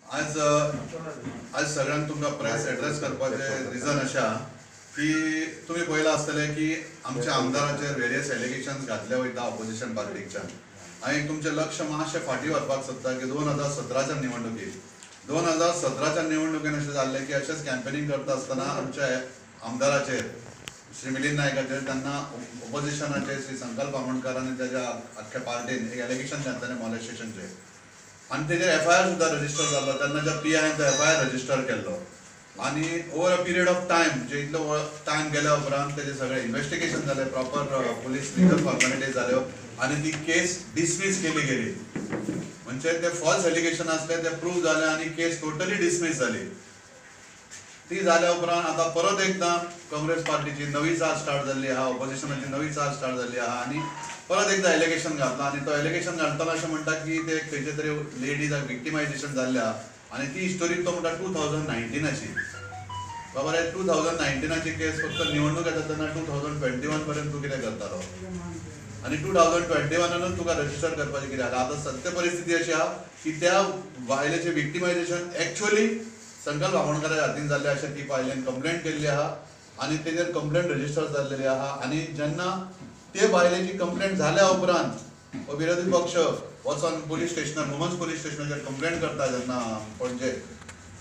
आज सगळ्यांक तुमकां प्रेस एड्रेस करपाचें रिजन अशें आहा की तुमी पळयलां आसतलें की आमच्या आमदाराचेर वेरियस एलिगेशन्स घातले वयता ऑपोजिशन पार्टीच्यान. हांवें तुमचें लक्ष मातशें फाटीं व्हरपाक सोदता की 2017च्या निवडणुकीत 2017च्या निवडणुकीन अशें जाल्लें की अशेंच कॅम्पेनिंग करता आसतना आमच्या आमदाराचेर श्री मिलिंद नायकाचेर तेन्ना ऑपोजिशनाचे श्री संकल्प आमोणकर आनी तेज्या आख्ख्या पार्टीन एक एलिगेशन घातलें मॉलेस्टेशनचें आनी तेजेर FIR सुद्दां रजिस्टर जाल्लो. तेन्नाच्या PIन तो FIR रजिस्टर केल्लो आनी over a period of time जे इतलो टायम गेल्या उपरांत तेजें सगळें इन्व्हेस्टिगेशन जालें, प्रॉपर पुलीस लिगल फॉर्मेलिटीज जाल्यो आनी ती केस डिसमीस केली गेली. म्हणजे ते फॉल्स एलिगेशन आसले ते प्रूव जाले आनी केस टोटली डिसमीस जाली. ती जाल्या उपरांत आतां परत एकदां काँग्रेस पार्टीची नवी चाल स्टार्ट जाल्ली आहा, ऑपोजिशनाची नवी चाल स्टार्ट जाल्ली आहा आनी परत एकदां एलिगेशन घातलां आनी तो एलिगेशन घालतना अशें म्हणटा की ते खंयचे तरी लेडीजाक विक्टिमायजेशन जाल्लें आहा आनी ती स्टोरी तो म्हणटा 2019ची. बाबा रे 2019ची केस फक्त निवडणूक येता तेन्ना 2021 पर्यंत तूं कितें करतालो आनी 2021 तुका रजिस्टर करपाचें कितें जालें. आतां सत्य परिस्थिती अशी आहा की त्या बायलेचें विक्टिमायजेशन एक्चुअली संकल्प आमोणकराच्या हातीन जाल्लें अशें ती बायलेन कंप्लेंट केल्ली आहा आनी तेजेर कंप्लेंट रजिस्टर जाल्लेली आहा. आनी जेन्ना ते बायलेची कंप्लेंट जाल्या उपरांत विरोधी पक्ष वचून पुलीस स्टेशनार वुमन्स पुलीस स्टेशनाचेर कंप्लेंट करता जेन्ना पणजे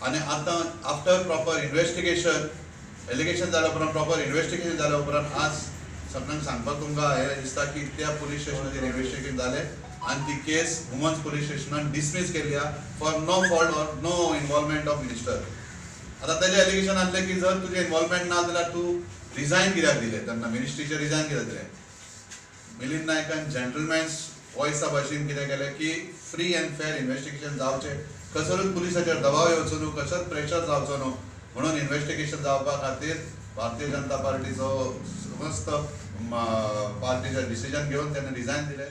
आनी आतां आफ्टर प्रॉपर इन्व्हेस्टिगेशन एलिगेशन जाल्या उपरांत प्रॉपर इन्व्हेस्टिगेशन जाल्या उपरांत आज सगळ्यांक सांगपाक तुमकां हें दिसता की त्या पुलीस स्टेशनाचेर इन्व्हेस्टिगेशन जालें आनी ती केस वुमन्स पुलीस स्टेशनान डिसमीस केल्ली आहा for no fault or no involvement of minister. आतां तेजें एलिगेशन आसलें की जर तुजें इन्वॉल्वमेंट ना जाल्यार तूं रिजायन कित्याक दिलें तेन्ना मिनिस्ट्रीचें रिजायन कित्याक दिलें. मिलिंद नायकान जेंटलमॅन्स वॉयसा भाशेन कितें केलें की फ्री एंड फेअर इन्व्हेस्टिगेशन जावचें, खसरूच पुलिसाचेर दबाव येवचो न्हू, कसोच प्रेशर जावचो न्हू म्हणून इन्व्हेस्टिगेशन जावपा खातीर भारतीय जनता पार्टीचो समस्त पार्टीचें डिसिजन घेवन तेणें रिजायन दिलें.